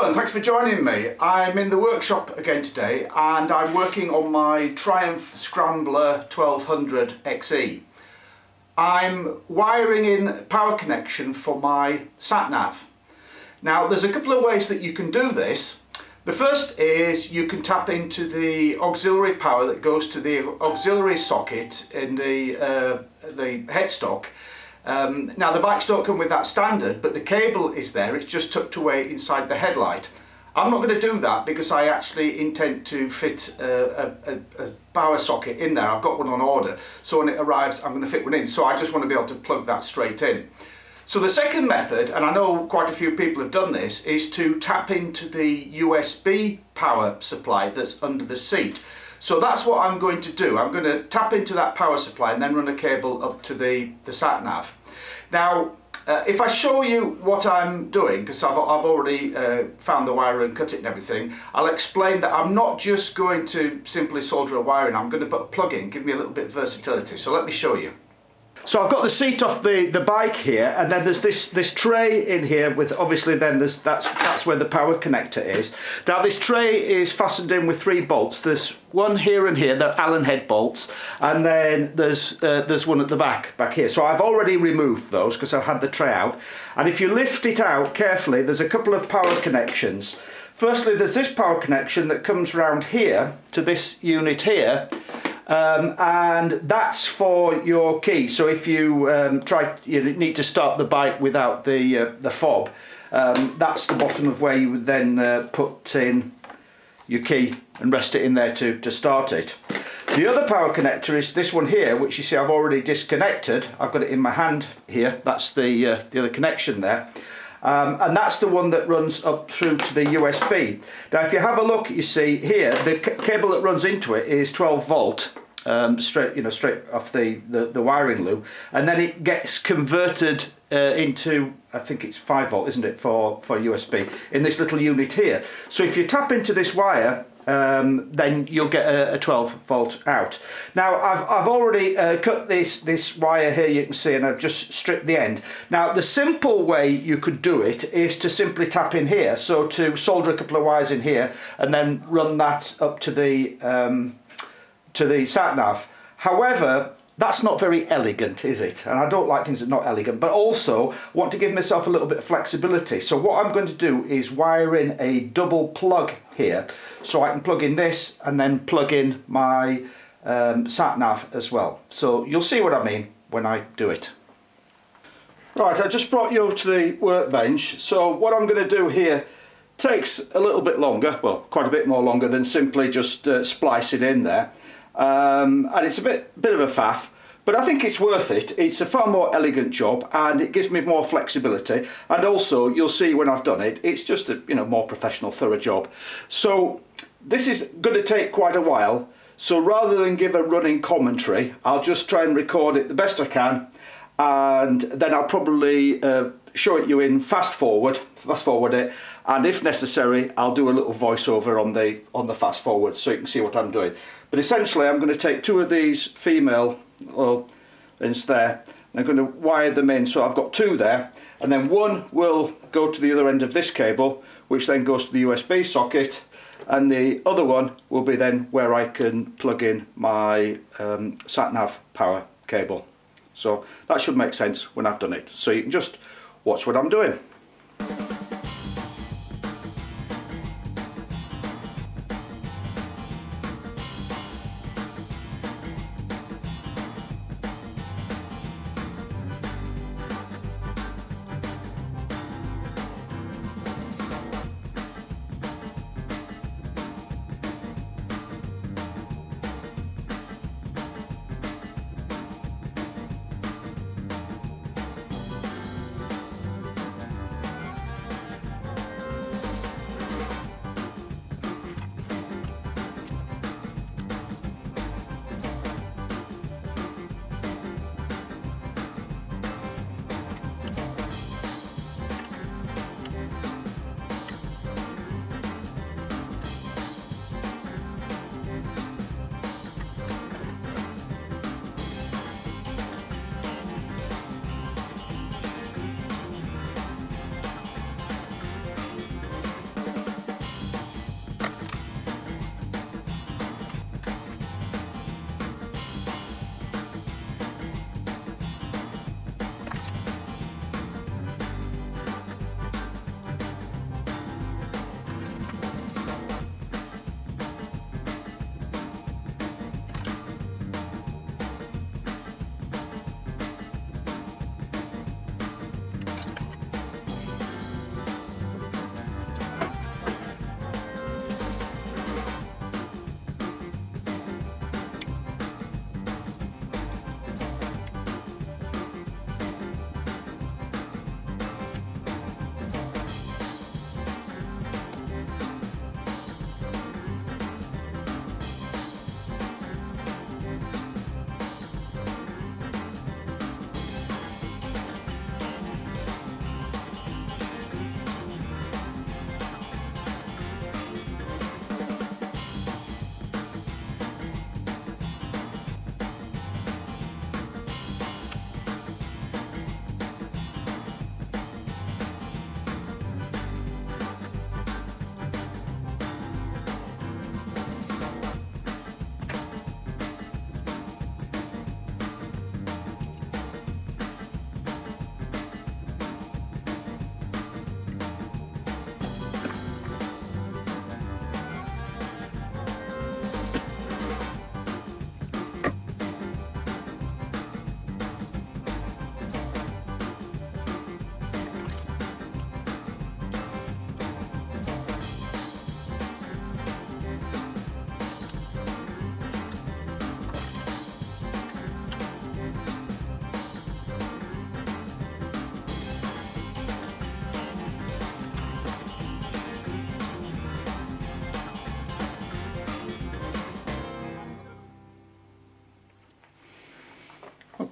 Hello and thanks for joining me. I'm in the workshop again today and I'm working on my Triumph Scrambler 1200 XE. I'm wiring in power connection for my Satnav. Now there's a couple of ways that you can do this. The first is you can tap into the auxiliary power that goes to the auxiliary socket in the headstock. Now the bikes don't come with that standard, but the cable is there, it's just tucked away inside the headlight. I'm not going to do that because I actually intend to fit a power socket in there. I've got one on order, so when it arrives I'm going to fit one in, so I just want to be able to plug that straight in. So the second method, and I know quite a few people have done this, is to tap into the USB power supply that's under the seat. So that's what I'm going to do. I'm going to tap into that power supply and then run a cable up to the Satnav. Now, if I show you what I'm doing, because I've already found the wire and cut it and everything, I'll explain that I'm not just going to simply solder a wire in, I'm going to put a plug in, give me a little bit of versatility. So let me show you. So I've got the seat off the bike here, and then there's this tray in here with, obviously then that's where the power connector is. Now this tray is fastened in with 3 bolts. There's one here and here, they're Allen head bolts, and then there's one at the back here. So I've already removed those because I've had the tray out. And if you lift it out carefully, there's a couple of power connections. Firstly, there's this power connection that comes round here to this unit here. And that's for your key. So if you you need to start the bike without the fob, that's the bottom of where you would then put in your key and rest it in there to start it. The other power connector is this one here, which you see I've already disconnected. I've got it in my hand here. That's the other connection there. And that's the one that runs up through to the USB. Now if you have a look, you see here the cable that runs into it is 12 volt, straight off the wiring loop, and then it gets converted into, I think it's 5 volt, isn't it, for USB in this little unit here. So if you tap into this wire, then you'll get a 12 volt out. Now I've already cut this wire here, you can see, and I've just stripped the end. Now the simple way you could do it is to simply tap in here, so to solder a couple of wires in here and then run that up to the Satnav. However, that's not very elegant, is it? And I don't like things that are not elegant, but also want to give myself a little bit of flexibility. So what I'm going to do is wire in a double plug here, so I can plug in this and then plug in my Satnav as well. So you'll see what I mean when I do it. Right, I just brought you over to the workbench. So what I'm going to do here takes a little bit longer, well, quite a bit more longer than simply just splice it in there. And it's a bit of a faff, but I think it's worth it. It's a far more elegant job and it gives me more flexibility, and also you'll see when I've done it, it's just a more professional, thorough job. So this is going to take quite a while, so rather than give a running commentary, I'll just try and record it the best I can, and then I'll probably show it you in fast forward it, and if necessary I'll do a little voiceover on the fast forward so you can see what I'm doing. But essentially I'm going to take 2 of these female ends there and I'm going to wire them in, so I've got 2 there, and then one will go to the other end of this cable, which then goes to the USB socket, and the other one will be then where I can plug in my Satnav power cable. So that should make sense when I've done it, so you can just watch what I'm doing.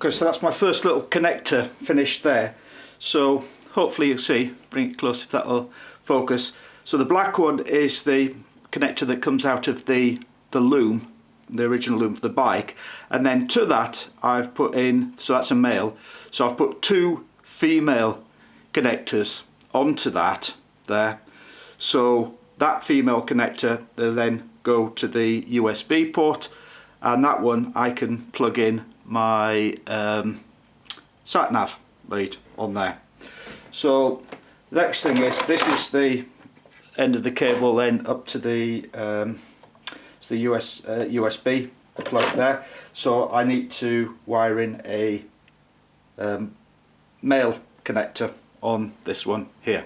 Okay, so that's my first little connector finished there. So hopefully you'll see, bring it close if that'll focus. So the black one is the connector that comes out of the loom, the original loom for the bike, and then to that I've put in, so that's a male, so I've put 2 female connectors onto that there. So that female connector will then go to the USB port, and that one I can plug in my Satnav lead on there. So the next thing is, this is the end of the cable then up to the USB plug there. So I need to wire in a male connector on this one here.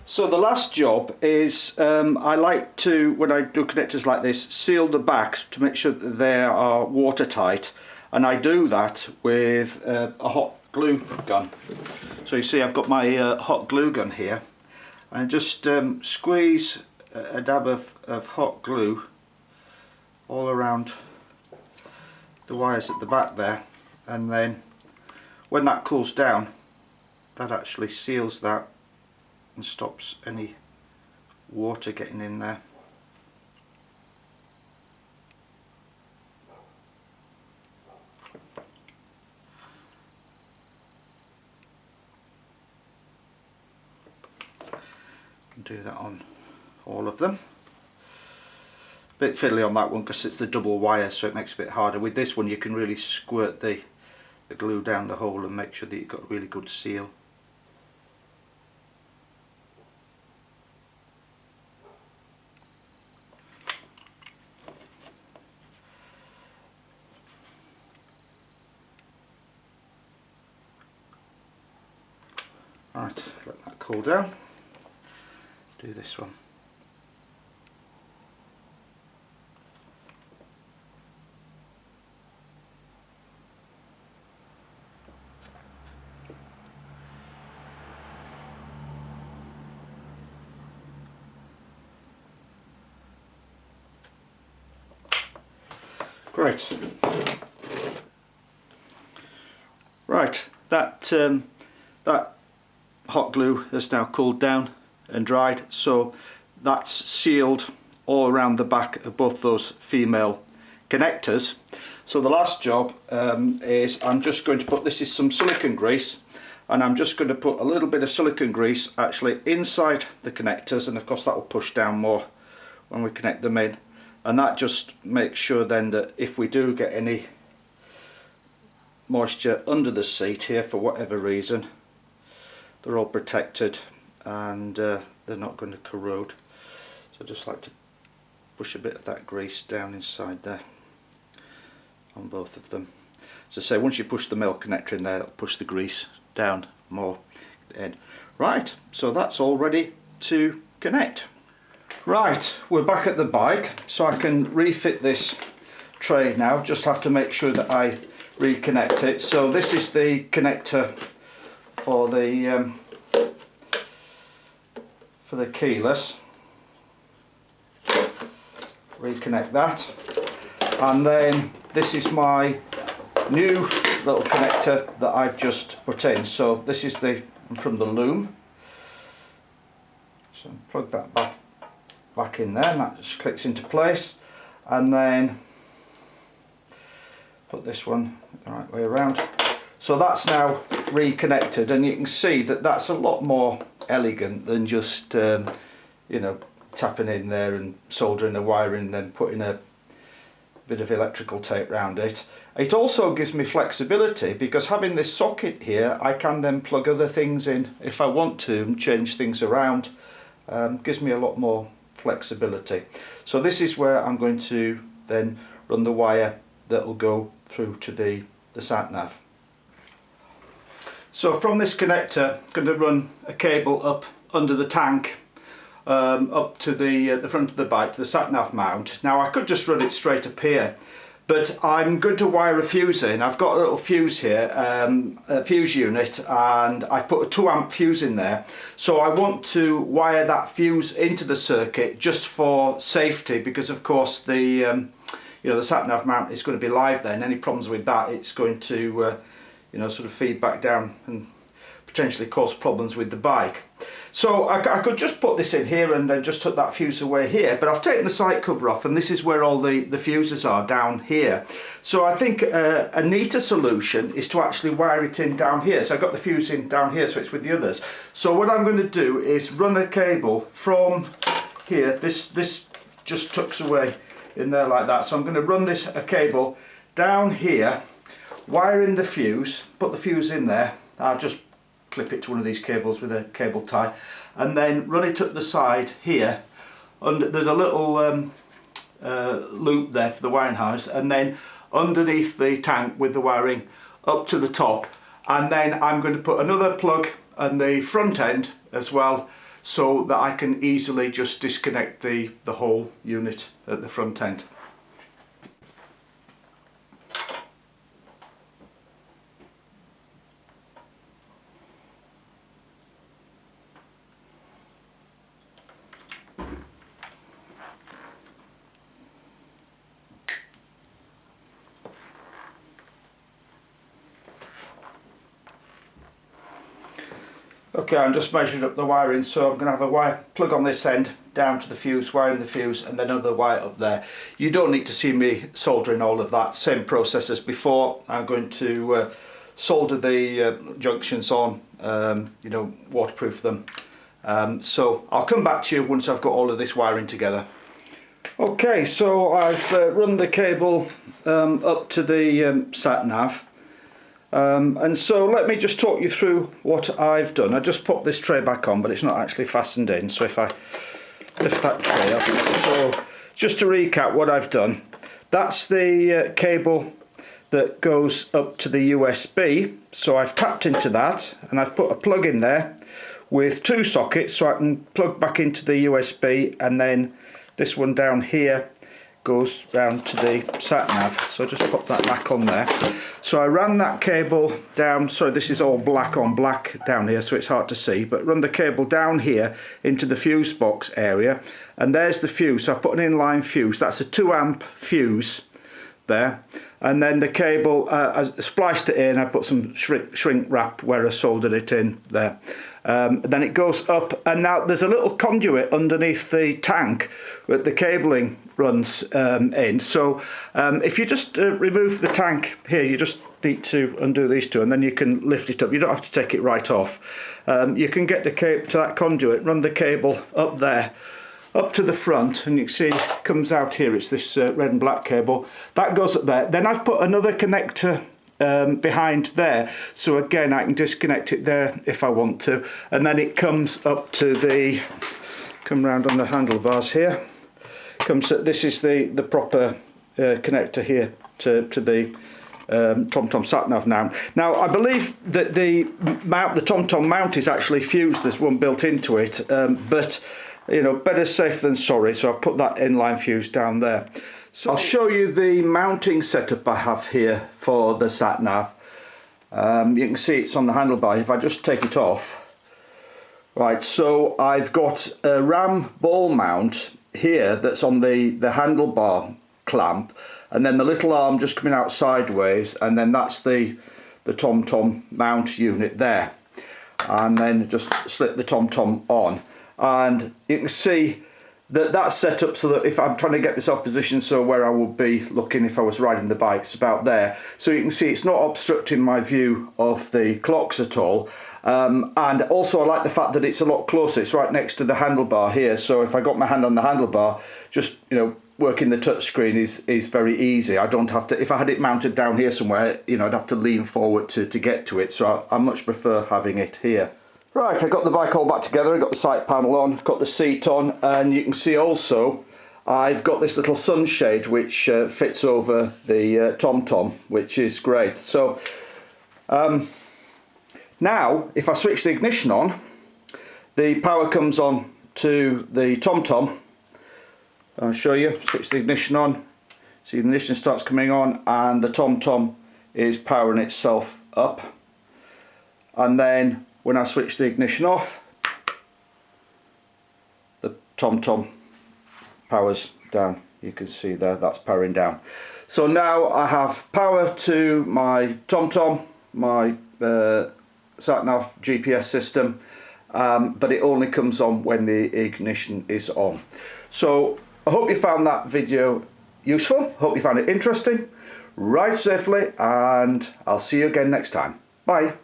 So the last job is, I like to, when I do connectors like this, seal the back to make sure that they are watertight, and I do that with a hot glue gun. So you see I've got my hot glue gun here, and just squeeze a dab of hot glue all around the wires at the back there, and then when that cools down, that actually seals that and stops any water getting in there. And do that on all of them. Bit fiddly on that one because it's the double wire, so it makes it a bit harder. With this one you can really squirt the glue down the hole and make sure that you've got a really good seal. Right, let that cool down. Do this one. Great. Right, that hot glue has now cooled down and dried, so that's sealed all around the back of both those female connectors. So the last job is, I'm just going to put, this is some silicone grease, and I'm just going to put a little bit of silicone grease actually inside the connectors, and of course that will push down more when we connect them in, and that just makes sure then that if we do get any moisture under the seat here for whatever reason, they're all protected and they're not going to corrode. So I just like to push a bit of that grease down inside there on both of them. As I say, once you push the male connector in there, it'll push the grease down more in. Right, so that's all ready to connect. Right, we're back at the bike, so I can refit this tray now. Just have to make sure that I reconnect it. So this is the connector for the keyless. reconnect that, and then this is my new little connector that I've just put in. So this is from the loom. So plug that back in there, and that just clicks into place, and then put this one the right way around. So that's now reconnected, and you can see that that's a lot more elegant than just you know, tapping in there and soldering the wiring, then putting a bit of electrical tape around it. It also gives me flexibility, because having this socket here, I can then plug other things in if I want to and change things around. Gives me a lot more flexibility. So this is where I'm going to then run the wire that will go through to the Satnav. So from this connector, I'm going to run a cable up under the tank, up to the front of the bike, to the Satnav mount. Now I could just run it straight up here, but I'm going to wire a fuse in. I've got a little fuse here, a fuse unit, and I've put a 2 amp fuse in there. So I want to wire that fuse into the circuit just for safety, because of course the you know, the Satnav mount is going to be live then. Any problems with that, it's going to you know, sort of feed back down and potentially cause problems with the bike. So I could just put this in here and then just tuck that fuse away here, but I've taken the side cover off, and this is where all the fuses are, down here. So I think a neater solution is to actually wire it in down here. So I've got the fuse in down here, so it's with the others. So what I'm going to do is run a cable from here. This just tucks away in there like that. So I'm going to run a cable down here, wire in the fuse, put the fuse in there. I'll just clip it to one of these cables with a cable tie, and then run it up the side here. There's a little loop there for the wiring harness, and then underneath the tank with the wiring up to the top, and then I'm going to put another plug on the front end as well, so that I can easily just disconnect the whole unit at the front end. Okay, I'm just measuring up the wiring, so I'm going to have a wire plug on this end down to the fuse, wiring the fuse, and then another wire up there. You don't need to see me soldering all of that, same process as before. I'm going to solder the junctions on, you know, waterproof them. So I'll come back to you once I've got all of this wiring together. Okay, so I've run the cable up to the Satnav. And so let me just talk you through what I've done. I just popped this tray back on, but it's not actually fastened in, so if I lift that tray up. So just to recap what I've done, that's the cable that goes up to the USB. So I've tapped into that, and I've put a plug in there with 2 sockets, so I can plug back into the USB, and then this one down here goes round to the Satnav. So just pop that back on there. So I ran that cable down, sorry, this is all black on black down here, so it's hard to see, but run the cable down here into the fuse box area, and there's the fuse. So I've put an inline fuse, that's a 2 amp fuse there, and then the cable, I spliced it in, I put some shrink wrap where I soldered it in there. Then it goes up, and now there's a little conduit underneath the tank that the cabling runs in. So if you just remove the tank here, you just need to undo these 2, and then you can lift it up. You don't have to take it right off. You can get the cable to that conduit, run the cable up there, up to the front, and you can see it comes out here. It's this red and black cable that goes up there. Then I've put another connector behind there, so again I can disconnect it there if I want to, and then it comes up to the, come round on the handlebars here, comes up, this is the proper connector here to the TomTom Satnav now. Now I believe that the TomTom mount is actually fused, there's one built into it, but you know, better safe than sorry, so I've put that inline fuse down there. So I'll show you the mounting setup I have here for the Satnav. You can see it's on the handlebar. If I just take it off, right, so I've got a ram ball mount here that's on the handlebar clamp, and then the little arm just coming out sideways, and then that's the TomTom mount unit there. And then just slip the TomTom on, and you can see that that's set up so that if I'm trying to get myself positioned so where I would be looking if I was riding the bike, it's about there. So you can see it's not obstructing my view of the clocks at all. And also I like the fact that it's a lot closer. It's right next to the handlebar here, so if I got my hand on the handlebar, just, you know, working the touch screen is very easy. I don't have to, if I had it mounted down here somewhere, you know, I'd have to lean forward to get to it, so I much prefer having it here. Right, I got the bike all back together, I got the side panel on, got the seat on, and you can see also I've got this little sunshade which fits over the TomTom, which is great. So now if I switch the ignition on, the power comes on to the TomTom. I'll show you, switch the ignition on, see the ignition starts coming on, and the TomTom is powering itself up. And then when I switch the ignition off, the TomTom powers down. You can see there, that's powering down. So now I have power to my TomTom, my Satnav GPS system, but it only comes on when the ignition is on. So I hope you found that video useful, hope you found it interesting. Ride safely, and I'll see you again next time. Bye.